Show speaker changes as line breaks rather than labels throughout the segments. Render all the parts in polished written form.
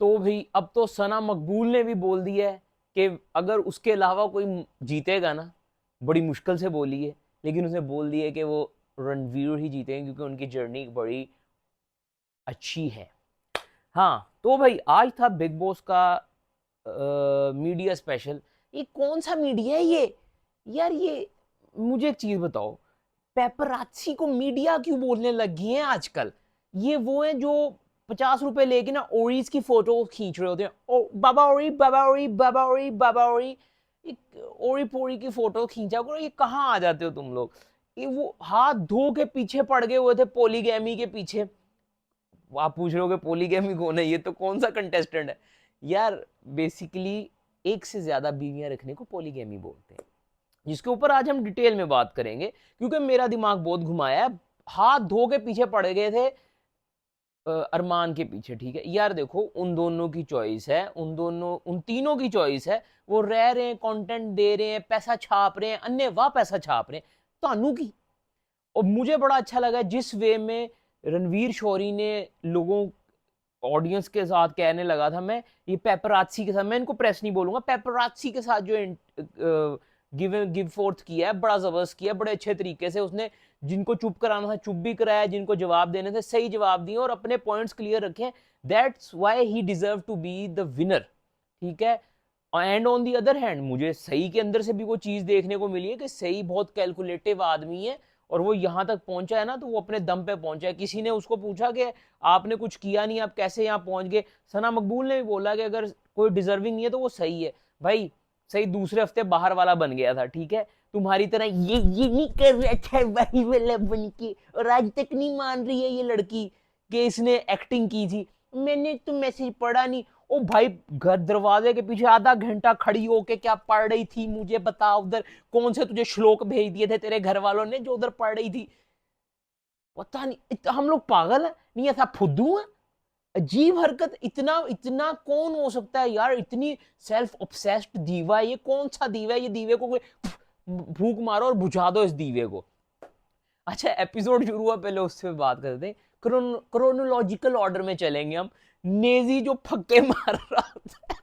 तो भाई अब तो सना मकबूल ने भी बोल दिया है कि अगर उसके अलावा कोई जीतेगा ना, बड़ी मुश्किल से बोली है, लेकिन उसने बोल दिया है कि वो रणवीर ही जीतेंगे क्योंकि उनकी जर्नी बड़ी अच्छी है। हाँ तो भाई आज था बिग बॉस का मीडिया स्पेशल। ये कौन सा मीडिया है ये यार? ये मुझे एक चीज बताओ, पेपराची को मीडिया क्यों बोलने लगी हैं आजकल? ये वो है जो 50 रुपए लेके ना ओरीज की फोटो खींच रहे होते हैं, ओ बाबा ओरी बाबा ओरी बाबा ओरी बाबा ओरी। ओरी पोरी की फोटो खींचा करो, ये कहाँ आ जाते हो तुम लोग? ये वो हाथ धो के पीछे पड़ गए हुए थे पोलीगैमी के पीछे। आप पूछ रहे हो कि पोलीगैमी कौन है? ये तो कौन सा कंटेस्टेंट है यार? बेसिकली एक से ज्यादा बीवियां रखने को पोलीगैमी बोलते हैं, जिसके ऊपर आज हम डिटेल में बात करेंगे क्योंकि मेरा दिमाग बहुत घुमाया है। हाथ धो के पीछे पड़ गए थे अरमान के पीछे। ठीक है यार, देखो उन दोनों की चॉइस है, उन तीनों की चॉइस है। वो रह रहे हैं, कंटेंट दे रहे हैं, पैसा छाप रहे हैं, अन्य वाह पैसा छाप रहे हैं। तानू की और मुझे बड़ा अच्छा लगा जिस वे में रणवीर शोरी ने लोगों ऑडियंस के साथ कहने लगा था, मैं ये पेपराची के साथ, मैं इनको प्रेस नहीं बोलूंगा, पेपराची के साथ जो गिव फोर्थ किया है, बड़ा जबरदस्त किया, बड़े अच्छे तरीके से उसने जिनको चुप कराना था चुप भी कराया, जिनको जवाब देने थे सही जवाब दिए और अपने पॉइंट्स क्लियर रखे। That's why he deserve to be the winner. ठीक है। And on the other hand मुझे सही के अंदर से भी वो चीज देखने को मिली है कि सही बहुत कैलकुलेटिव आदमी है, और वो यहां तक पहुंचा है ना तो वो अपने दम पे पहुंचा है। किसी ने उसको पूछा कि आपने कुछ किया नहीं, आप कैसे यहाँ पहुंच गए? सना मकबूल ने भी बोला कि अगर कोई डिजर्विंग नहीं है तो वो सही है। भाई सही दूसरे हफ्ते बाहर वाला बन गया था। ठीक है, तुम्हारी तरह ये नहीं कर रहा था वही वाला बन के, और आज तक नहीं मान रही है ये लड़की कि इसने एक्टिंग की थी। मैंने तो मैसेज पढ़ा नहीं। ओ भाई, घर दरवाजे के पीछे आधा घंटा खड़ी होके क्या पढ़ रही थी मुझे बता? उधर कौन से तुझे श्लोक भेज दिए थे तेरे घर वालों ने जो उधर पढ़ रही थी? पता नहीं, हम लोग पागल है नहीं, ऐसा फुद्दू है? अजीब हरकत। इतना इतना कौन हो सकता है यार? इतनी सेल्फ ऑब्सेस्ड दीवा है ये। कौन सा दीवा है ये? दीवे को कोई भूख मारो और बुझा दो इस दीवे को। अच्छा, एपिसोड शुरू हुआ, पहले उससे बात करते हैं। क्रोनोलॉजिकल ऑर्डर में चलेंगे हम। नेजी जो फक्के मार रहा था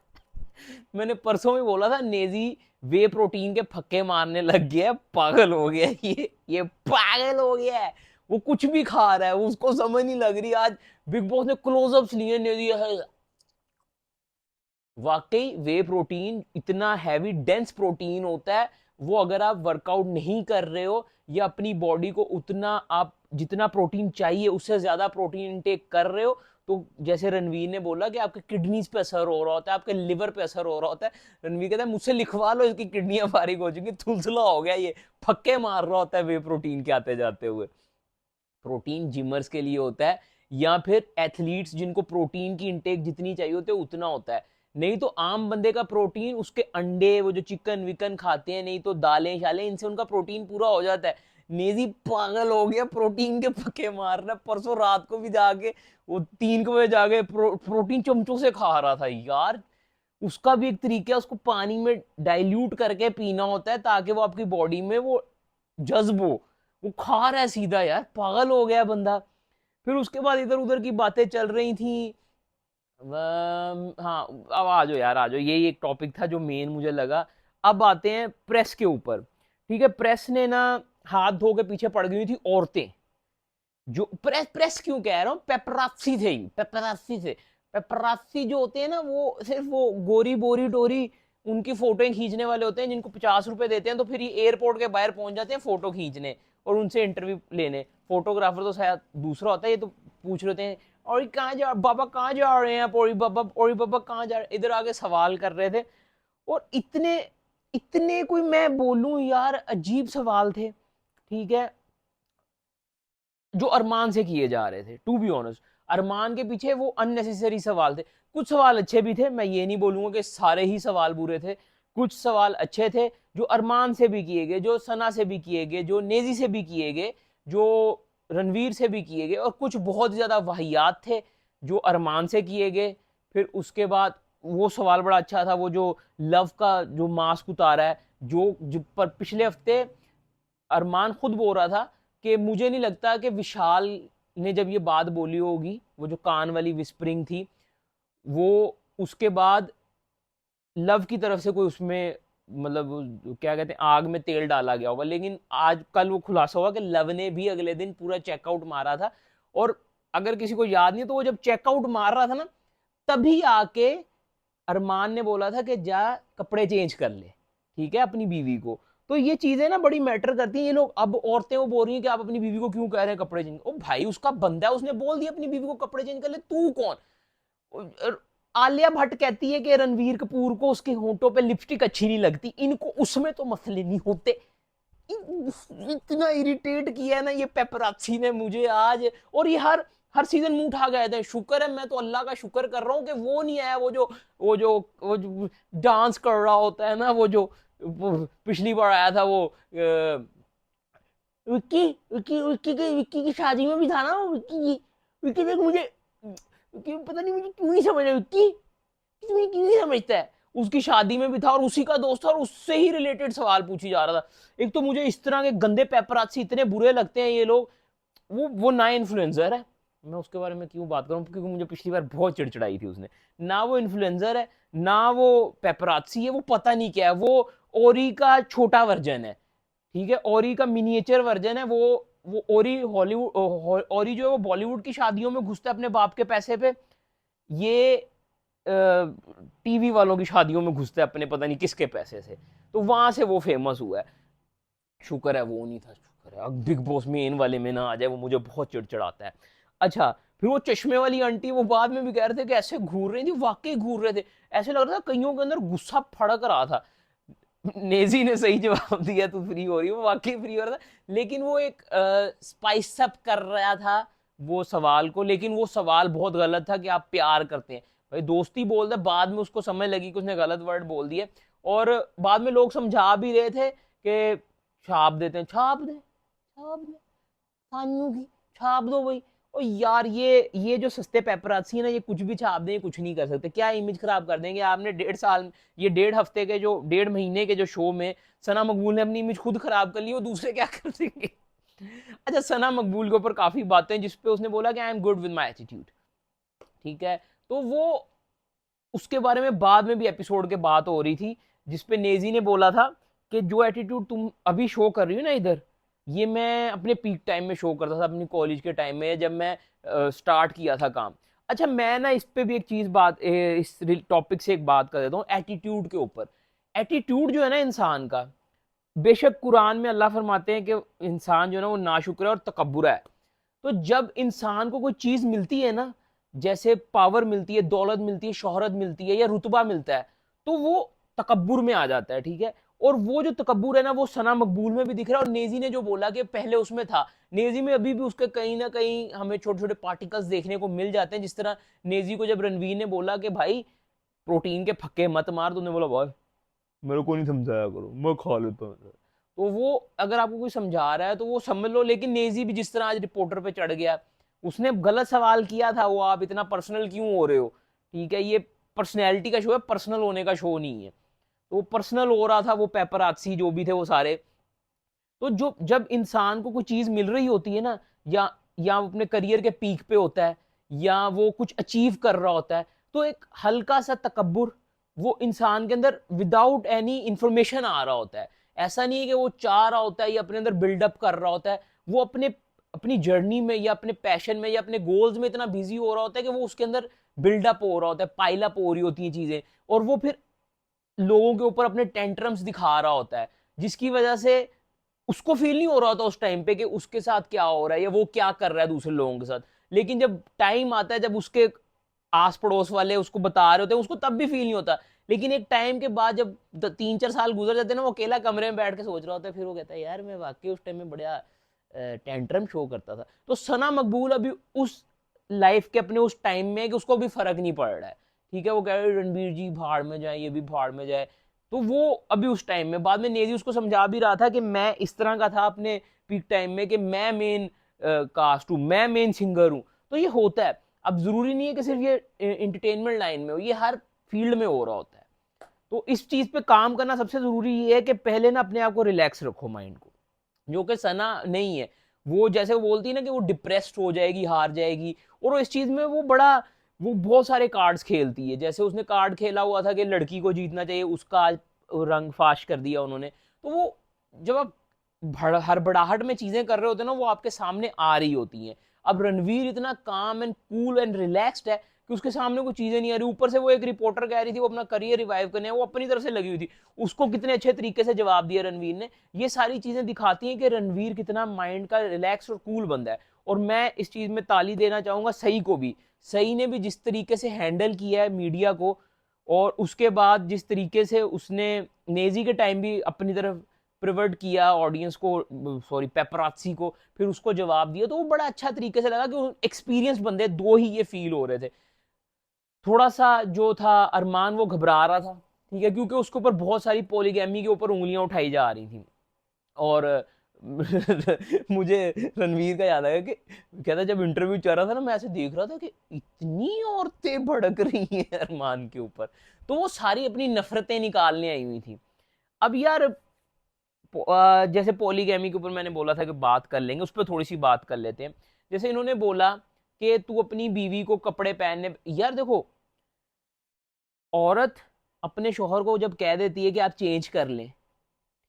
मैंने परसों में बोला था नेजी वे प्रोटीन के फक्के मारने लग गया है, पागल हो गया है ये पागल हो गया है। वो कुछ भी खा रहा है, उसको समझ नहीं लग रही। आज बिग बॉस ने क्लोजअप्स लिए नेजी है। वाकई वे प्रोटीन इतना हैवी डेंस प्रोटीन होता है, वो अगर आप वर्कआउट नहीं कर रहे हो या अपनी बॉडी को उतना आप जितना प्रोटीन चाहिए उससे ज्यादा प्रोटीन इनटेक कर रहे हो, तो जैसे रणवीर ने बोला कि आपके किडनीज पे असर हो रहा होता है, आपके लिवर पे असर हो रहा होता है। रणवीर कहता है मुझसे लिखवा लो, इसकी किडनियां बारीक हो जाएंगी, थुलथुला हो गया ये। फक्के मार रहा होता है वे प्रोटीन के आते जाते हुए। प्रोटीन जिमर्स के लिए होता है या फिर एथलीट्स जिनको प्रोटीन की इंटेक जितनी चाहिए होती है उतना होता है। नहीं तो आम बंदे का प्रोटीन उसके अंडे, वो जो चिकन विकन खाते हैं, नहीं तो दालें शालें, इनसे उनका प्रोटीन पूरा हो जाता है। नेजी पागल हो गया, प्रोटीन के पक्के मार रहा है। परसों रात को भी जाके वो 3 बजे जाके प्रोटीन चमचों से खा रहा था यार। उसका भी एक तरीका है, उसको पानी में डाइल्यूट करके पीना होता है ताकि वो आपकी बॉडी में वो जज्ब हो। वो खा रहा है सीधा यार, पागल हो गया बंदा। फिर उसके बाद इधर उधर की बातें चल रही थी। हाँ, अब आ जाओ यार, आ जाओ, यही एक टॉपिक था जो मेन मुझे लगा। अब आते हैं प्रेस के ऊपर। ठीक है, प्रेस ने ना हाथ धो के पीछे पड़ गई थी औरतें। जो प्रेस प्रेस क्यों कह रहा हूँ, पेपरासी थे, पेपरासी थे। पेपरासी जो होते हैं ना, वो सिर्फ वो गोरी बोरी डोरी उनकी फोटो खींचने वाले होते हैं, जिनको 50 रुपए देते हैं तो फिर ये एयरपोर्ट के बाहर पहुंच जाते हैं फोटो खींचने और उनसे इंटरव्यू लेने। फोटोग्राफर तो शायद दूसरा होता है, ये तो पूछ रहे होते हैं और कहाँ जा बाबा, कहाँ जा रहे हैं आप, और बाबा कहाँ जा रहे, इधर आगे सवाल कर रहे थे। और इतने इतने कोई मैं बोलूं यार, अजीब सवाल थे। ठीक है, जो अरमान से किए जा रहे थे, टू बी ऑनेस्ट। अरमान के पीछे वो अननेसेसरी सवाल थे। कुछ सवाल अच्छे भी थे, मैं ये नहीं बोलूंगा कि सारे ही सवाल बुरे थे। कुछ सवाल अच्छे थे जो अरमान से भी किए गए, जो सना से भी किए गए, जो नेजी से भी किए गए, जो रणवीर से भी किए गए, और कुछ बहुत ज्यादा वाहियात थे जो अरमान से किए गए। फिर उसके बाद वो सवाल बड़ा अच्छा था, वो जो लव का जो मास्क उतारा है, जो पर पिछले हफ्ते अरमान खुद बोल रहा था कि मुझे नहीं लगता कि विशाल ने जब ये बात बोली होगी, वो जो कान वाली विस्परिंग थी, वो उसके बाद लव की तरफ से कोई उसमें मतलब क्या कहते हैं आग में तेल डाला गया होगा, लेकिन आज कल वो खुलासा हुआ कि लव ने भी अगले दिन पूरा चेकआउट मारा था। और अगर किसी को याद नहीं तो वो जब चेकआउट मार रहा था ना, तभी आके अरमान ने बोला था कि जा कपड़े चेंज कर ले, ठीक है, अपनी बीवी को। तो ये चीजें ना बड़ी मैटर करती हैं। ये लोग अब औरतें वो बोल रही हैं कि आप अपनी बीवी को क्यों कह रहे हैं कपड़े चेंज, ओ भाई उसका बंदा है, उसने बोल दिया अपनी बीवी को कपड़े चेंज कर ले, तू कौन। और आलिया भट्ट कहती है कि रणवीर कपूर को उसके होंठों पे लिपस्टिक अच्छी नहीं लगती, इनको उसमें तो मसले नहीं होते। इतना इरिटेट किया है ना ये पेपराची ने मुझे आज। और ये हर हर सीजन मुंह उठा गए थे। शुक्र है, मैं तो अल्लाह का शुक्र कर रहा हूँ कि वो नहीं आया, वो जो डांस कर रहा होता है ना, वो पिछली बार आया था वो विक्की विक्की की शादी में भी था ना वो, विक्की देख मुझे, विक्की पता नहीं मुझे क्यों नहीं समझ रहा, विक्की तुम्हें क्यों नहीं समझता है। उसकी शादी में भी था और उसी का दोस्त था और उससे ही रिलेटेड सवाल पूछी जा रहा था। एक तो मुझे इस तरह के गंदे पेपराची इतने बुरे लगते हैं ये लोग। वो नया इन्फ्लुएंसर है, मैं उसके बारे में क्यों बात करूं, क्योंकि मुझे पिछली बार बहुत चिड़चिड़ाई थी उसने। ना वो इन्फ्लुएंसर है, ना वो पेपराची है, वो पता नहीं क्या है, वो ओरी का छोटा वर्जन है, ठीक है, ओरी का मिनिएचर वर्जन है। वो ओरी हॉलीवुड, ओरी जो है वो बॉलीवुड की शादियों में घुसता है अपने बाप के पैसे पे। ये टीवी वालों की शादियों में घुसता है अपने पता नहीं किसके पैसे से, तो वहां से वो फेमस हुआ है। शुक्र है वो नहीं था, शुक्र है। अब बिग बॉस में इन वाले में ना आ जाए, वो मुझे बहुत चिड़चिड़ाता है। अच्छा, फिर वो चश्मे वाली आंटी, वो बाद में भी कह रहे थे कि ऐसे घूर रही थी, वाकई घूर रहे थे, ऐसे लग रहा था कईयों के अंदर गुस्सा फड़क रहा था। नेजी ने सही जवाब दिया, तू फ्री हो रही हो, वाकई फ्री हो रहा था, लेकिन वो एक स्पाइस अप कर रहा था वो सवाल को। लेकिन वो सवाल बहुत गलत था कि आप प्यार करते हैं, भाई दोस्ती बोल दे। बाद में उसको समझ लगी कि उसने गलत वर्ड बोल दिए, और बाद में लोग समझा भी रहे थे कि छाप देते हैं, छाप दे सानू की, छाप दो भाई। और यार ये जो सस्ते पेपरासी है ना, ये कुछ भी छाप दें, कुछ नहीं कर सकते, क्या इमेज खराब कर देंगे आपने। 1.5 साल, ये 1.5 हफ्ते के जो 1.5 महीने के जो शो में सना मकबूल ने अपनी इमेज खुद खराब कर ली, वो दूसरे क्या कर देंगे। अच्छा, सना मकबूल के ऊपर काफी बातें जिसपे उसने बोला कि I am good with my attitude, ठीक है, तो वो उसके बारे में बाद में भी एपिसोड के बात हो रही थी, जिसपे नेजी ने बोला था कि जो एटीट्यूड तुम अभी शो कर रही हो ना इधर, ये मैं अपने पीक टाइम में शो करता था, अपनी कॉलेज के टाइम में जब मैं स्टार्ट किया था काम। अच्छा, मैं ना इस पे भी एक चीज बात इस टॉपिक से एक बात कर देता हूँ एटीट्यूड के ऊपर। एटीट्यूड जो है ना इंसान का, बेशक कुरान में अल्लाह फरमाते हैं कि इंसान जो है ना वो नाशुक्र है और तकब्बुर है। तो जब इंसान को कोई चीज मिलती है ना, जैसे पावर मिलती है, दौलत मिलती है, शोहरत मिलती है या रुतबा मिलता है, तो वो तकब्बुर में आ जाता है, ठीक है। और वो जो तकब्बुर है ना, वो सना मकबूल में भी दिख रहा है। और नेजी ने जो बोला कि पहले उसमें था, नेजी में अभी भी उसके कहीं ना कहीं हमें छोटे छोटे पार्टिकल्स देखने को मिल जाते हैं। जिस तरह नेजी को जब रणवीर ने बोला कि भाई प्रोटीन के फक्के मत मार, तो उन्होंने बोला भाई मेरे को नहीं समझाया करो, मैं खा लेता हूँ। तो वो अगर आपको कोई समझा रहा है तो वो समझ लो। लेकिन नेजी भी जिस तरह आज रिपोर्टर पे चढ़ गया, उसने गलत सवाल किया था, वो आप इतना पर्सनल क्यों हो रहे हो, ठीक है, ये पर्सनैलिटी का शो है, पर्सनल होने का शो नहीं है। तो वो पर्सनल हो रहा था, वो पेपराची जो भी थे वो सारे। तो जो जब इंसान को कोई चीज मिल रही होती है ना, या वो अपने करियर के पीक पे होता है, या वो कुछ अचीव कर रहा होता है, तो एक हल्का सा तकब्बुर वो इंसान के अंदर विदाउट एनी इंफॉर्मेशन आ रहा होता है। ऐसा नहीं है कि वो चाह रहा होता है या अपने अंदर बिल्डअप कर रहा होता है, वो अपने अपनी जर्नी में या अपने पैशन में या अपने गोल्स में इतना बिजी हो रहा होता है कि वो उसके अंदर बिल्डअप हो रहा होता है, पाइलअप हो रही होती हैं चीजें, और वो फिर लोगों के ऊपर अपने टेंट्रम्स दिखा रहा होता है, जिसकी वजह से उसको फील नहीं हो रहा होता उस टाइम पे कि उसके साथ क्या हो रहा है या वो क्या कर रहा है दूसरे लोगों के साथ। लेकिन जब टाइम आता है, जब उसके आस पड़ोस वाले उसको बता रहे होते हैं, उसको तब भी फील नहीं होता। लेकिन एक टाइम के बाद जब 3-4 साल गुजर जाते हैं ना, वो अकेला कमरे में बैठ के सोच रहा होता है, फिर वो कहता है यार मैं वाकई उस टाइम में बढ़िया टेंट्रम शो करता था। तो सना मकबूल अभी उस लाइफ के अपने उस टाइम में है कि उसको भी फर्क नहीं पड़ रहा है, ठीक है। वो कह रहे रणबीर जी भाड़ में जाए, ये भी भाड़ में जाए। तो वो अभी उस टाइम में, बाद में नेजी उसको समझा भी रहा था कि मैं इस तरह का था अपने पीक टाइम में कि मैं मेन कास्ट हूँ, मैं मेन सिंगर हूँ। तो ये होता है। अब जरूरी नहीं है कि सिर्फ ये एंटरटेनमेंट लाइन में हो, ये हर फील्ड में हो रहा होता है। तो इस चीज पे काम करना सबसे जरूरी ये है कि पहले ना अपने आप को रिलैक्स रखो, माइंड को, जो कि सना नहीं है। वो जैसे वो बोलती है ना कि वो डिप्रेस्ड हो जाएगी, हार जाएगी, और वो इस चीज में वो बड़ा वो बहुत सारे कार्ड्स खेलती है। जैसे उसने कार्ड खेला हुआ था कि लड़की को जीतना चाहिए, उसका आज रंग फाश कर दिया उन्होंने। तो वो जब आप हड़बड़ाहट में चीजें कर रहे होते हैं ना, वो आपके सामने आ रही होती हैं। अब रणवीर इतना काम एंड कूल एंड रिलैक्स्ड है कि उसके सामने कोई चीजें नहीं आ रही। ऊपर से वो एक रिपोर्टर कह रही थी वो अपना करियर रिवाइव करने, वो अपनी तरफ से लगी हुई थी। उसको कितने अच्छे तरीके से जवाब दिया रणवीर ने। ये सारी चीजें दिखाती हैं कि रणवीर कितना माइंड का रिलैक्स और कूल बंदा है। और मैं इस चीज में ताली देना चाहूंगा सही को भी। सही ने भी जिस तरीके से हैंडल किया है मीडिया को, और उसके बाद जिस तरीके से उसने नेजी के टाइम भी अपनी तरफ प्रिवर्ट किया ऑडियंस को, सॉरी पेपरात्सी को, फिर उसको जवाब दिया, तो वो बड़ा अच्छा तरीके से लगा कि एक्सपीरियंस बंदे दो ही ये फील हो रहे थे। थोड़ा सा जो था अरमान वो घबरा रहा था, ठीक है, क्योंकि उसके ऊपर बहुत सारी पॉलीगैमी के ऊपर उंगलियां उठाई जा रही थी। और मुझे रणवीर का याद आया कि कहता जब इंटरव्यू चल रहा था ना, मैं ऐसे देख रहा था कि इतनी औरतें भड़क रही हैं अरमान के ऊपर। तो वो सारी अपनी नफरतें निकालने आई हुई थी। अब यार जैसे पॉलीगैमी के ऊपर मैंने बोला था कि बात कर लेंगे, उस पर थोड़ी सी बात कर लेते हैं। जैसे इन्होंने बोला कि तू अपनी बीवी को कपड़े पहनने, यार देखो, औरत अपने शोहर को जब कह देती है कि आप चेंज कर लें,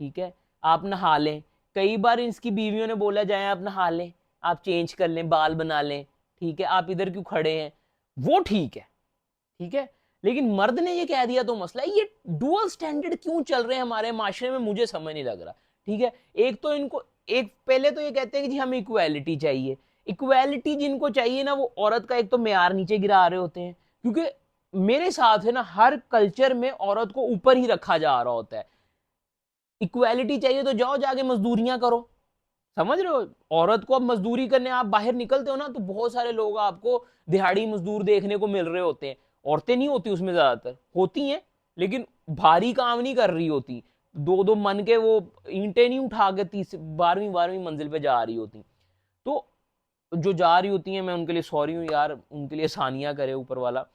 ठीक है, आप नहा लें। कई बार इसकी बीवियों ने बोला जाए आप नहा लें, आप चेंज कर लें, बाल बना लें, ठीक है, आप इधर क्यों खड़े हैं, वो ठीक है, ठीक है। लेकिन मर्द ने ये कह दिया तो मसला है। ये डुअल स्टैंडर्ड क्यों चल रहे हैं हमारे माशरे में, मुझे समझ नहीं लग रहा। ठीक है, एक तो इनको, एक पहले तो ये कहते हैं कि जी हमें इक्वालिटी चाहिए। इक्वालिटी जिनको चाहिए ना, वो औरत का एक तो मेयार नीचे गिरा रहे होते हैं। क्योंकि मेरे हिसाब से ना हर कल्चर में औरत को ऊपर ही रखा जा रहा होता है। इक्वालिटी चाहिए तो जाओ जाके मजदूरियां करो, समझ रहे हो। औरत को अब मजदूरी करने आप बाहर निकलते हो ना, तो बहुत सारे लोग आपको दिहाड़ी मजदूर देखने को मिल रहे होते हैं। औरतें नहीं होती उसमें, ज्यादातर होती हैं लेकिन भारी काम नहीं कर रही होती। दो दो मन के वो ईंटें नहीं उठा के 12वीं 12वीं मंजिल पे जा रही होती। तो जो जा रही होती हैं, मैं उनके लिए सॉरी हूँ यार, उनके लिए आसानियां करे ऊपर वाला।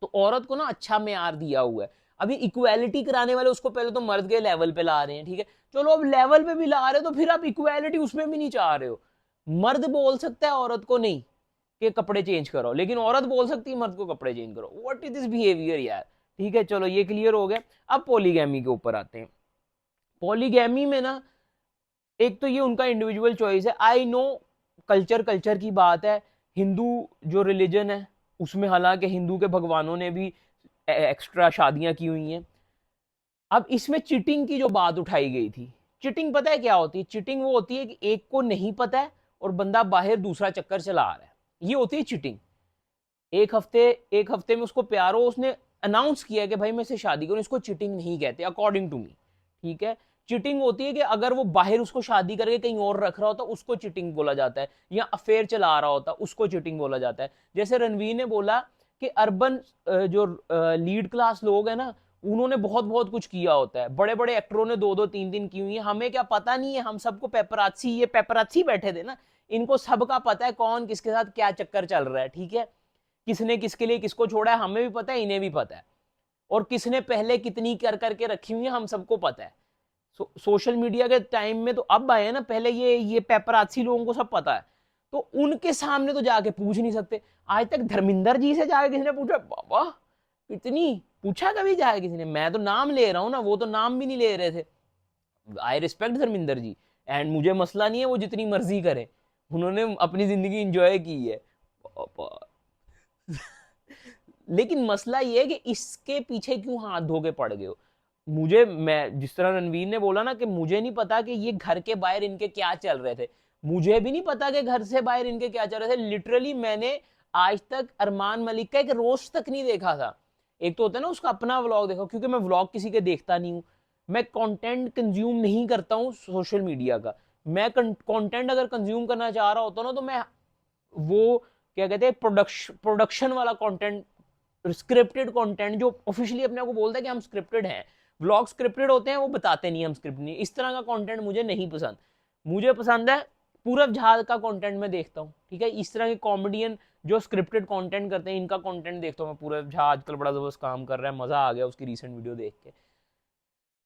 तो औरत को ना अच्छा मेयार दिया हुआ है। अभी इक्वालिटी कराने वाले उसको पहले तो मर्द के लेवल पे ला रहे हैं, ठीक है, चलो अब लेवल पे भी ला रहे हो तो फिर आप इक्वालिटी उसमें भी नहीं चाह रहे हो। मर्द बोल सकता है औरत को नहीं कि कपड़े चेंज करो, लेकिन औरत बोल सकती है मर्द को कपड़े चेंज करो। व्हाट इज दिस बिहेवियर यार। ठीक है, चलो ये क्लियर हो गया। अब पॉलीगैमी के ऊपर आते हैं। पॉलीगैमी में ना, एक तो ये उनका इंडिविजुअल चॉइस है। आई नो कल्चर कल्चर की बात है। हिंदू जो रिलीजन है उसमें हालांकि हिंदू के भगवानों ने भी एक्स्ट्रा शादियां की हुई हैं। अब इसमें चीटिंग की जो बात उठाई गई थी, चीटिंग पता है क्या होती है? चीटिंग वो होती है कि एक को नहीं पता है और बंदा बाहर दूसरा चक्कर चला रहा है, ये होती है चीटिंग। एक हफ्ते में उसको प्यार हो, उसने अनाउंस किया कि भाई मैं इसे शादी करूं, इसको चीटिंग नहीं कहते अकॉर्डिंग टू मी। ठीक है, चीटिंग होती है कि अगर वो बाहर उसको शादी करके कहीं और रख रहा होता उसको चीटिंग बोला जाता है, या अफेयर चला रहा होता उसको चीटिंग बोला जाता है। जैसे रणवीर ने बोला कि अर्बन जो लीड क्लास लोग हैं ना, उन्होंने बहुत बहुत कुछ किया होता है। बड़े बड़े एक्टरों ने दो दो तीन तीन की हुई है, हमें क्या पता नहीं है, हम सबको पेपराची, ये पेपराची बैठे थे ना, इनको सबका पता है कौन किसके साथ क्या चक्कर चल रहा है। ठीक है, किसने किसके लिए किसको छोड़ा है हमें भी पता है, इन्हें भी पता है। और किसने पहले कितनी कर करके रखी हुई है हम सबको पता है। सोशल मीडिया के टाइम में तो अब आए ना, पहले ये पेपराची लोगों को सब पता है। तो उनके सामने तो जाके पूछ नहीं सकते। आज तक धर्मिंदर जी से जाके किसी ने पूछा बाबा इतनी, पूछा कभी जाके किसी ने? मैं तो नाम ले रहा हूं ना, वो तो नाम भी नहीं ले रहे थे। I respect Dharminder ji, and मुझे मसला नहीं है वो जितनी मर्जी करे, उन्होंने अपनी जिंदगी इंजॉय की है। लेकिन मसला ये है कि इसके पीछे क्यों हाथ धो के पड़ गए हो? मुझे, मैं जिस तरह रणवीर ने बोला ना कि मुझे नहीं पता कि ये घर के बाहर इनके क्या चल रहे थे, मुझे भी नहीं पता कि घर से बाहर इनके क्या चल रहे थे। लिटरली मैंने आज तक अरमान मलिक का एक रोस्ट तक नहीं देखा था। एक तो होता है ना उसका अपना व्लॉग देखो, क्योंकि मैं व्लॉग किसी के देखता नहीं हूँ। मैं कंटेंट कंज्यूम नहीं करता हूँ सोशल मीडिया का। मैं कंटेंट अगर कंज्यूम करना चाह रहा होता ना, तो मैं वो क्या कहते हैं, प्रोडक्शन वाला कंटेंट, स्क्रिप्टेड कंटेंट जो ऑफिशियली अपने को बोलता है कि हम स्क्रिप्टेड हैं। व्लॉग स्क्रिप्टेड होते हैं, वो बताते नहीं हम स्क्रिप्ट नहीं। इस तरह का कंटेंट मुझे नहीं पसंद। मुझे पसंद है पूरब जहाज का कंटेंट मैं देखता हूँ। ठीक है, इस तरह के कॉमेडियन जो स्क्रिप्टेड कंटेंट करते हैं, इनका कंटेंट देखता हूँ मैं। पूरब जहाज आजकल बड़ा जबरदस्त काम कर रहा है, मजा आ गया उसकी रिसेंट वीडियो देख के।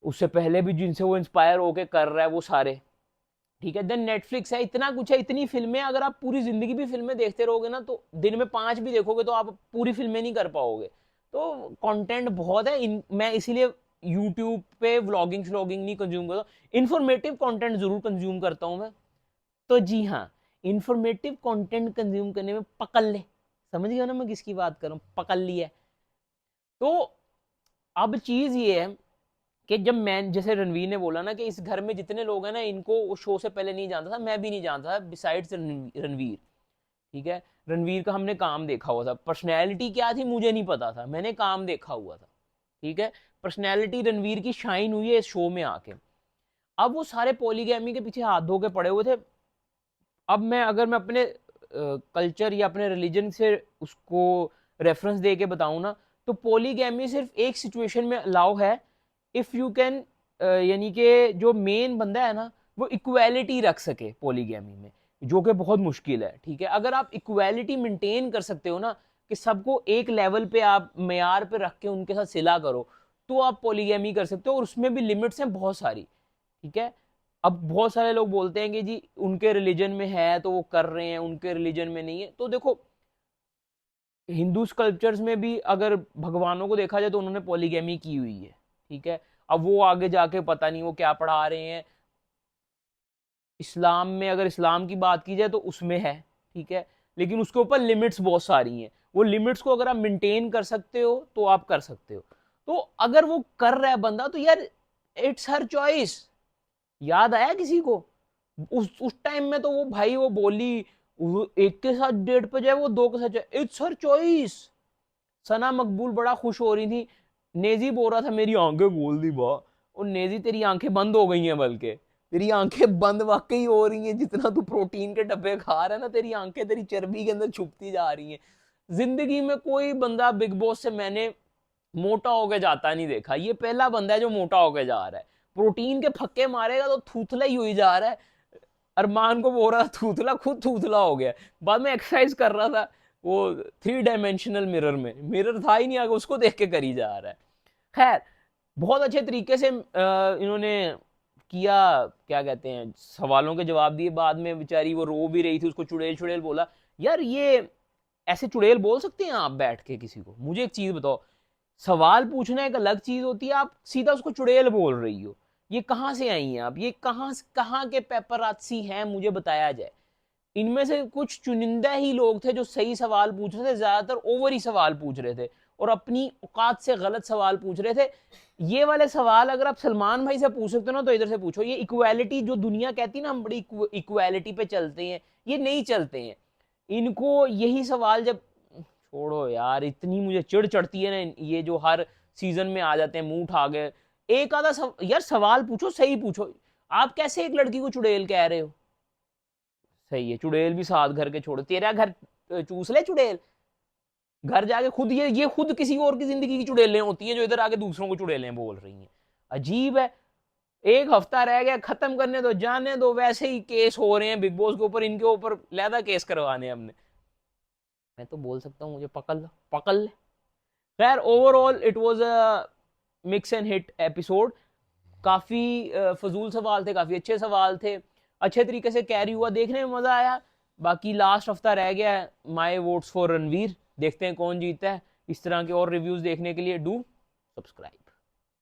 उससे पहले भी जिनसे वो इंस्पायर होके कर रहा है वो सारे, ठीक है। देन नेटफ्लिक्स है, इतना कुछ है, इतनी फिल्में, अगर आप पूरी जिंदगी भी फिल्में देखते रहोगे ना तो दिन में 5 भी देखोगे तो आप पूरी फिल्में नहीं कर पाओगे। तो कंटेंट बहुत है। मैं इसीलिए यूट्यूब पे व्लॉगिंग श्लॉगिंग नहीं कंज्यूम करता, इंफॉर्मेटिव कंटेंट जरूर कंज्यूम करता हूँ मैं। तो जी हाँ, इंफॉर्मेटिव कंटेंट कंज्यूम करने में पकड़ ले, समझ गया ना मैं किसकी बात कर रहा हूँ, पकड़ लिया। तो अब चीज ये है कि जब मैं, जैसे रणवीर ने बोला ना कि इस घर में जितने लोग हैं ना, इनको वो शो से पहले नहीं जानता था, मैं भी नहीं जानता था बिसाइड्स रणवीर। ठीक है, रणवीर का हमने काम देखा हुआ था, पर्सनैलिटी क्या थी मुझे नहीं पता था, मैंने काम देखा हुआ था। ठीक है, पर्सनैलिटी रणवीर की शाइन हुई है इस शो में आके। अब वो सारे पॉलीगैमी के पीछे हाथ धो के पड़े हुए थे। अब मैं, अगर मैं अपने कल्चर या अपने रिलीजन से उसको रेफरेंस दे के बताऊं ना, तो पॉलीगैमी सिर्फ एक सिचुएशन में अलाउ है, इफ यू कैन, यानी कि जो मेन बंदा है ना वो इक्वालिटी रख सके पॉलीगैमी में, जो कि बहुत मुश्किल है। ठीक है, अगर आप इक्वालिटी मेंटेन कर सकते हो ना, कि सबको एक लेवल पे आप मेयार पे रख के उनके साथ सिला करो, तो आप पॉलीगैमी कर सकते हो, और उसमें भी लिमिट्स हैं बहुत सारी। ठीक है, अब बहुत सारे लोग बोलते हैं कि जी उनके रिलीजन में है तो वो कर रहे हैं, उनके रिलीजन में नहीं है। तो देखो, हिंदू स्कल्पचर्स में भी अगर भगवानों को देखा जाए तो उन्होंने पॉलीगैमी की हुई है। ठीक है, अब वो आगे जाके पता नहीं वो क्या पढ़ा रहे हैं। इस्लाम में, अगर इस्लाम की बात की जाए तो उसमें है। ठीक है, लेकिन उसके ऊपर लिमिट्स बहुत सारी हैं, वो लिमिट्स को अगर आप मेंटेन कर सकते हो तो आप कर सकते हो। तो अगर वो कर रहा है बंदा तो यार इट्स हर चॉइस। याद आया किसी को? उस टाइम में तो वो भाई वो बोली, वो एक के साथ डेट पे जाए, वो दो के साथ जाए, इट्स हर चॉइस। सना मकबूल बड़ा खुश हो रही थी, नेजी बोल रहा था मेरी आंखें खोल दी बा, और नेजी तेरी आंखें बंद हो गई हैं, बल्कि तेरी आंखें बंद वाकई हो रही हैं, जितना तू प्रोटीन के डब्बे खा रहा है ना, तेरी आंखें तेरी चर्बी के अंदर छुपती जा रही हैं। जिंदगी में कोई बंदा बिग बॉस से मैंने मोटा होके जाता नहीं देखा, ये पहला बंदा है जो मोटा होके जा रहा है। प्रोटीन के फक्के मारेगा तो थूथला ही हुई जा रहा है। अरमान को बोल रहा था थूथला, खुद थूथला हो गया। बाद में एक्सरसाइज कर रहा था वो 3 डायमेंशनल मिरर में, मिरर था ही नहीं आगे, उसको देख के करी जा रहा है। खैर, बहुत अच्छे तरीके से इन्होंने किया, क्या कहते हैं, सवालों के जवाब दिए। बाद में बेचारी वो रो भी रही थी, उसको चुड़ैल चुड़ैल बोला। यार ये ऐसे चुड़ैल बोल सकते हैं आप बैठ के किसी को? मुझे एक चीज बताओ, सवाल पूछना एक अलग चीज होती है, आप सीधा उसको चुड़ैल बोल रही हो। ये कहाँ से आई हैं आप? ये कहाँ के पेपरात्सी हैं, मुझे बताया जाए। इनमें से कुछ चुनिंदा ही लोग थे जो सही सवाल पूछ रहे थे, ज्यादातर ओवर ही सवाल पूछ रहे थे और अपनी औकात से गलत सवाल पूछ रहे थे। ये वाले सवाल अगर आप सलमान भाई से पूछ सकते हो ना, तो इधर से पूछो। ये इक्वालिटी जो दुनिया कहती है ना, हम बड़ी इक्वालिटी पे चलते हैं, ये नहीं चलते हैं। इनको यही सवाल जब, छोड़ो यार, इतनी मुझे चिढ़ चढ़ती है ना, ये जो हर सीजन में आ जाते हैं मुंह उठा गए। एक आधा यार सवाल पूछो, सही पूछो। आप कैसे एक लड़की को चुड़ैल कह रहे हो? सही है, चुड़ैल भी साथ घर के छोड़ो, तेरा घर चूस ले चुड़ैल। घर जाके खुद ये खुद किसी और की जिंदगी की चुड़ैलें होती हैं जो इधर आके दूसरों को चुड़ैलें बोल रही हैं। अजीब है। एक हफ्ता रह गया, खत्म करने दो, जाने दो, वैसे ही केस हो रहे हैं बिग बॉस के ऊपर, इनके ऊपर लहदा केस करवाने हमने। मैं तो बोल सकता हूँ मुझे पकड़ लो, पकड़ ले। खैर, overall it was a mix and hit episode. काफी फजूल सवाल थे, काफी अच्छे सवाल थे, अच्छे तरीके से कैरी हुआ, देखने में मजा आया। बाकी लास्ट हफ्ता रह गया है, माय वोट्स फॉर रणवीर, देखते हैं कौन जीतता है। इस तरह के और रिव्यूज देखने के लिए डू सब्सक्राइब।